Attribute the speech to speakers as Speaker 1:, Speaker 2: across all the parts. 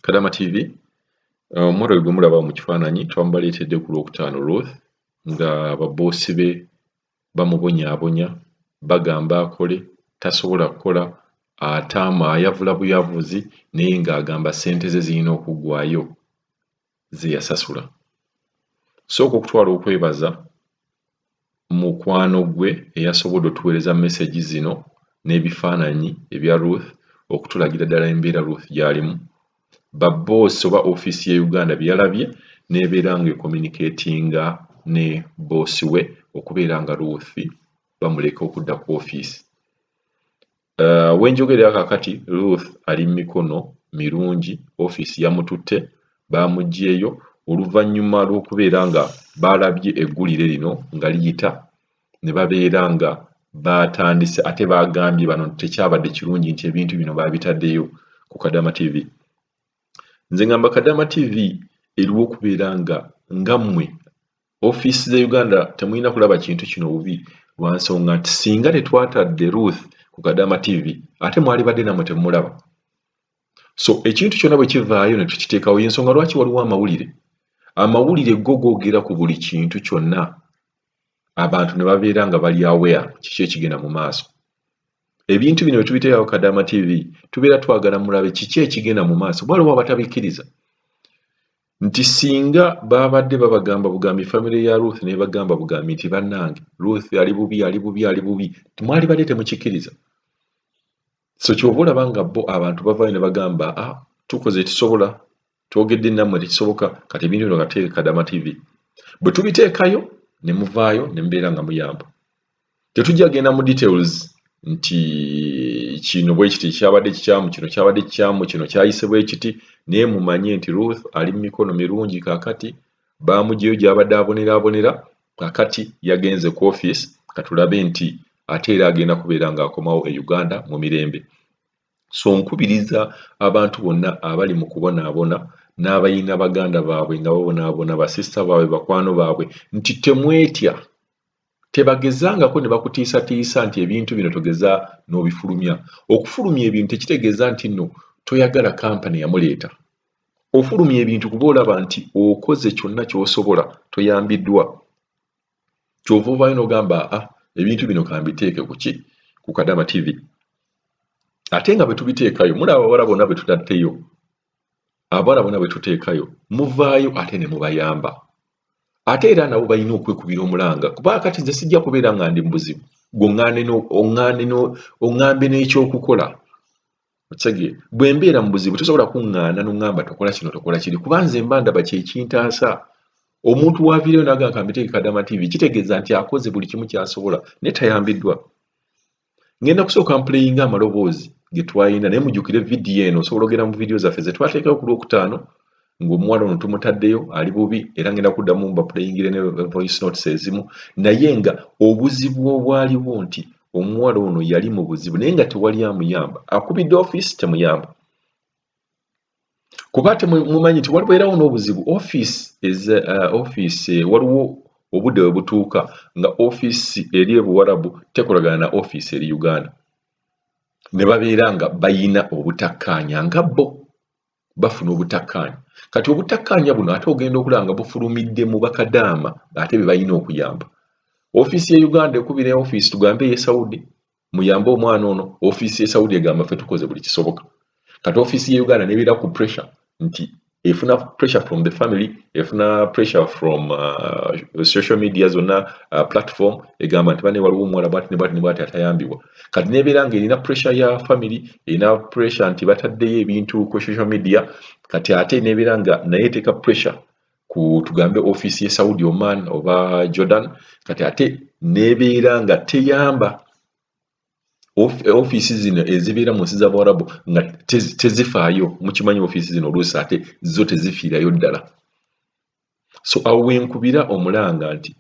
Speaker 1: Kadama TV omwana gwe mulaba mu kifaananyi twamubaleetedde ku Lwokutaano Ruth nga babboosi be bamubonyaabonya bagamba akole tasobola kukola ataama ayavula buyavuzi naye ng'agamba ssente ze zirina okuggwaayo ze yasasula. Sooka okutwala okwebaza mukwano gwe eyasobodde otuweereza message zino n'ebifaananyi ebya Ruth okutulagira ddala embeera Ruth gy'alimu. Babboosi oba ofiisi ya Uganda bye yalabye n'ebeera ng'ecommunicatinga ne boosi we okubeera nga Ruth bamuleka okudda ku ofiisi. We njogerera kaakati Ruth ali mu mikono mirungi, ofiisi yamututte baamuggyeeyo oluvannyuma lw'okubeera nga baalabye eggulire lino nga liyita ne babeera nga baatandise ate baagambye bano tekyabadde kirungi nti ebintu bino baabitaddeyo ku Kadama TV. Nze ngamba Kadama TV eriwo okubeera nga mmwe ofiisi za Uganda temulina kulaba kintu kino bubi lwa nsonga nti singa tetwatadde Ruth ku Kadama TV ate mwalibadde nammwe temulaba. So ekintu kyonna bwe kivaayo ne tukiteekawo y'ensonga lwaki waliwo amawulire. Amawulire go googera ku buli kintu kyonna abantu ne babeera nga bali aware kiki ekigenda mu maaso. Ebintu bino bwe tubiteekawo Kadama TV tubeera twagala mulabe kiki ekigenda mu maaso waliwo abatabikkiriza nti singa baabadde babagamba bugambi famire ya Ruth ne bagamba bugambi nti bannange Ruth ali bubi mwalibadde temukikkiriza. So ky'oba olaba nga bo abantu bavaayo ne bagamba tukoze tusobola twogedde nammwe tekisoboka kati ebintu bino gateeke Kadama TV. Bwe tubiteekayo ne muvaayo ne mubeera nga muyamba. Tetujja genda mu details nti kino bwe kiti kyabadde kikyamu kino kyabadde kikyamu kino kyayise bwe kiti naye mumanye nti Ruth ali mu mikono mirungi kaakati baamuggyeyo gy'abadde abonera kaakati yagenze ku ofiisi katulabe nti ate era agenda kubeera ng'akomawo e Uganda mu mirembe. So nkubiriza abantu bonna abali mu kubonaabona n'abayina baganda baabwe nga babonaabona basista baabwe bakwano baabwe nti temwetya tebagezangako ne bakutiisatiisa nti ebintu bino togeza n'obifulumya. Okufulumya ebintu tekitegeeza nti nno toyagala kampani yamuleeta. Ofulumya ebintu kuba olaba nti okoze kyonna ky'osobola toyambiddwa. Ky'ova ovaayo n'ogamba ebintu bino kambiteeke ku Kadama TV. Ate nga bwe tubiteekayo mulaba abawala bonna bwe tutatteyo abawala bonna bwe tuteekayo muvaayo ate ne mubayamba. Ate era nabo balina okwekubira omulanga kuba kati nze sijja kubeera nga ndi mu buzibu oŋŋambe n'ekyokukola. Bwe mbeera mu buzibu tosobola kuŋŋaana n'oŋŋamba tokola kino tokola kiri kuba nze mba ndaba kyekintaasa. Omuntu w'aviireyo n'agamba kambiteeke Kadama TV kitegeeza nti akoze buli kimu ky'asobola naye tayambiddwa. Ngenda kusooka mpuleyinga amaloboozi ge twayina naye mujjukire vidiyo eno osobola ogenda mu vidiyo zaffe ze twateekayo ku Lwokutaano ng'omuwala ono tumutaddeyo ali bubi era ngenda kuddamu mbapuleyingire ne voice notes ezimu naye nga obuzibu obwaliwo nti omuwala ono yali mu buzibu naye nga tewali amuyamba akubidde ofiisi temuyamba. Kuba temumanyi nti walibeerawo n'obuzibu ofiisi waliwo obudde bwe butuuka nga ofiisi eri ebuwarabu tekolagana na ofiisi eri Uganda ne babeera nga bayina obutakkaanya nga bo bafuna obutakkaanya. Kati obutakkaanya buno ate ogenda okulaba nga bufulumidde mu bakadaama ate be balina okuyamba. Ofiisi ya Uganda ekubira ofiisi tugambe ye Saudi muyambe omwana ono, ofiisi ye Saudi egamba ffe tukoze buli kisoboka. Kati ofiisi ya Uganda nebeera ku pressure nti efuna pressure from the family, efuna pressure from social media zonna platform egamba nti bane waliwo omuwala bwati atayambibwa. Kati nebeera nga erina pressure ya family, erina pressure nti bataddeyo ebintu ku social media kati ate nebeera nga naye eteeka pressure ku tugambe ofiisi ye Saudi Oman oba Jordan kati ate nebeera nga teyamba ofiisi zino ezibeera mu nsi z'Abawarabu nga tezifaayo. Mukimanyi ofiisi zino oluusi ate zo tezifiirayo ddala. So awo wenkubira omulanga nti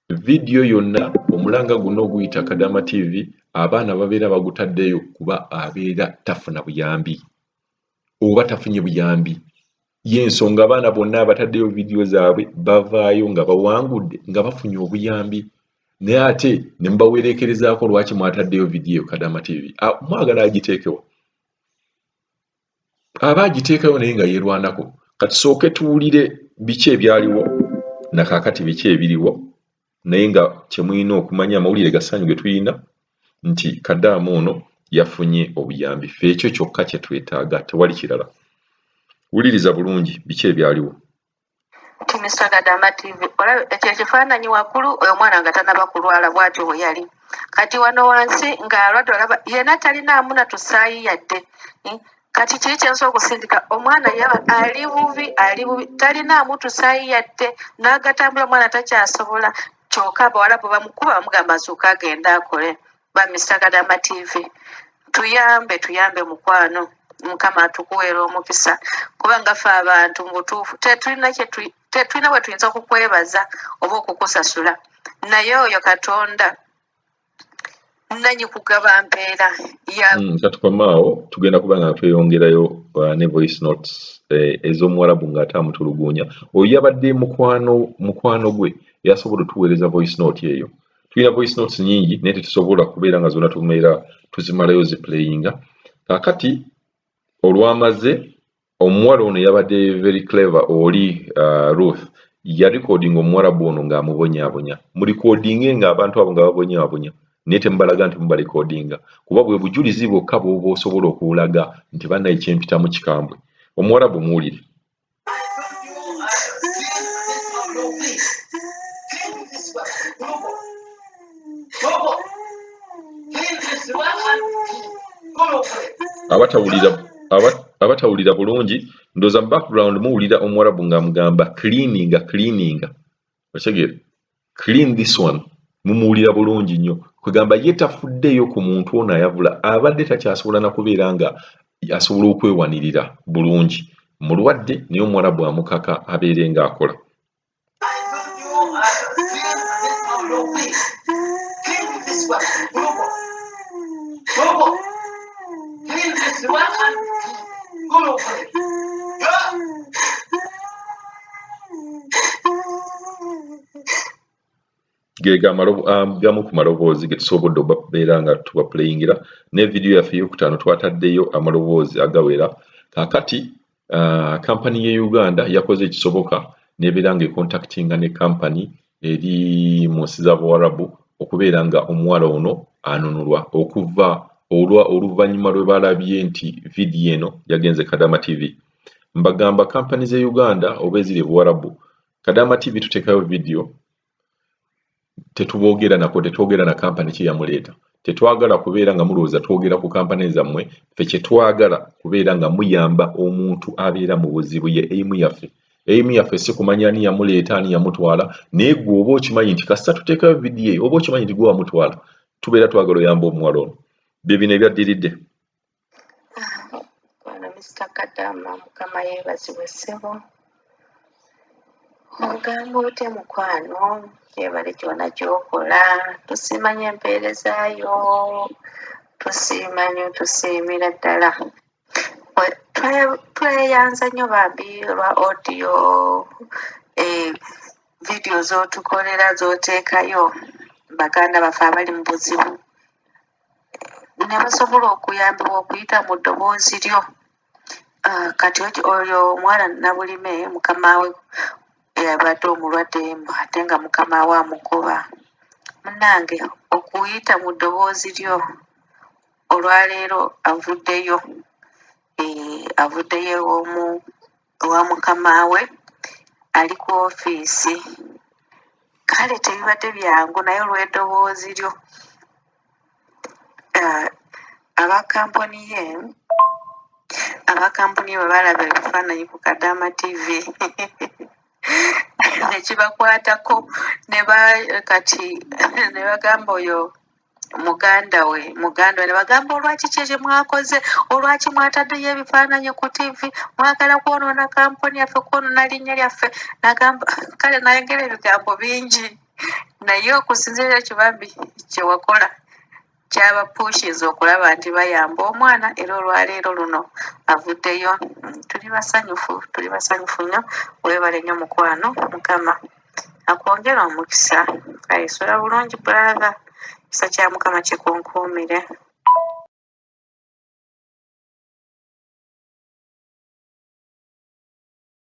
Speaker 1: vidiyo yonna omulanga guno oguyita Kadama TV abaana babeera bagutaddeyo kuba abeera tafuna buyambi oba tafunye buyambi. Y'ensonga abaana bonna abataddeyo vidiyo zaabwe bavaayo nga bawangudde nga bafunye obuyambi. Naye ate ne mubawereekerezaako lwaki mwataddeyo vidiyo Kadama TV. Mwagala agiteekewo. abaagiteekayo naye nga yeerwanako. Kati sooke tuwulire biki ebyaliwo na kaakati biki ebiriwo, naye nga kyemulina okumanya amawulire gasanyu ge tulina nti Kadaama ono yafunye obuyambi. Ffe ekyo kyokka kye twetaaga, tewali kirala. Wuliriza bulungi biki ebyaliwo.
Speaker 2: Mr. Kadaama TV olaba ekyo ekifaananyi waggulu oyo omwana nga tannaba kulwala bw'atyo bwe yali. Kati wano wansi ng'alwadde olaba yenna talinaamu na tusaayi yadde. Kati kiri kyensobola okusindika omwana yaba ali bubi talinaamu tusaayi yadde n'agatambula omwana takyasobola kyokka abawala bwe bamukuba bamugamba asooka agenda akole. Ba Mr. Kadaama TV tuyambe mukwano. Mukama atukuweera omukisa kubanga ffe abantu mu butuufu tetulina bwe tuyinza kukwebaza oba okukusasula naye oyo Katonda nanyi kugaba mpeera
Speaker 1: katukomaawo tugenda kuba nga tweyongerayo ne voice notes ez'omuwarabu ng'ate amutulugunya. Oyo yabadde mukwano gwe yasobola otuweereza voice note eyo. Tulina voice notes nyingi naye tetusobola kubeera nga zonna tumeera tuzimalayo ziplayinga. Kaakati olwamaze omuwala ono yabadde very clever oli Ruth yarekodinga omuwarabu ono ng'amubonyaabonya. Mu recordinge ng'abantu abo nga babonyaabonya naye temubalaga nti mubalekodinga kuba bwe bujulizi bwokka bw'oba osobola okuwulaga nti bannaye kyempitamu kikambwe. Omuwarabu muwulire. Abatawulira bulungi ndooza mu background muwulira omuwarabu ng'amugamba cleaninga otegeera clean this one mumuwulira bulungi nnyo kwegamba ye tafuddeyo ku muntu ono ayavula abadde takyasobola na kubeera nga asobola okwewanirira bulungi mulwadde naye omuwarabu amukaka abeere ng'akola. Gamu ku maloboozi ge tusobodde okubeera nga tubaplayingira ne vidiyo yaffe ey'okutaano twataddeyo amaloboozi agawera. Kaakati kampani ye Uganda yakoze ekisoboka n'ebeera nga ekontaktinga ne kampani eri mu nsi z'Abawarabu okubeera nga omuwala ono anunulwa okuva oluvannyuma lwe balabye nti vidiyo eno yagenze Kadaama TV. Mbagamba kampani ze Uganda oba eziri Buwarabu, Kadaama TV tuteekayo vidiyo tetuboogera nako, tetwogera na kampani ki yamuleeta. Tetwagala kubeera nga mulowooza twogera ku kampani zammwe, ffe kye twagala kubeera nga muyamba omuntu abeera mu buzibu ye aimu yaffe. Aimu yaffe si kumanya ani yamuleeta ani yamutwala naye gwe oba okimanyi nti kasita tuteekayo vidiyo eyo oba okimanyi nti gwe wamutwala tubeera twagala oyamba omuwala ono. Bye bino ebyaddiridde.
Speaker 2: Mr. Kadaama Mukama yeebazibwe ssebo. Ogamba otya mukwano kyebale kyona ky'okola tusiimanye empeerezaayo tusiimira ddala. Tweyanza nnyo bambi lwa audio vidiyo z'otukolera z'oteekayo baganda baffe abali mu buzibu ne basobola okuyambibwa okuyita mu ddoboozi lyo. Kati oyo omwana Nabulime mukama we yabadde omulwadde ate nga mukama we amugoba. Munnange okuyita mu ddoboozi lyo olwaleero avuddeyo ewa mukama we ali ku ofiisi. Kale tebibadde byangu naye olw'eddoboozi lyo abakampuni bwe balaba ebifaananyi ku Kadaama TV ne kibakwatako ne bagamba oyo muganda we ne bagamba olwaki kye mwakoze olwaki mwataddeyo ebifaananyi ku TV mwagala kwonoona kampuni yaffe kwonoona linnya lyaffe. Nagamba kale nayogera ebigambo bingi naye okusinziira kibambi kye wakola kyabapushiza okulaba nti bayamba omwana era olwaleero luno avuddeyo. Tuli basanyufu nnyo. Weebale nnyo mukwano, Mukama akwongera omukisa. Ayisula bulungi brother, kisa kya Mukama kikunkuumire.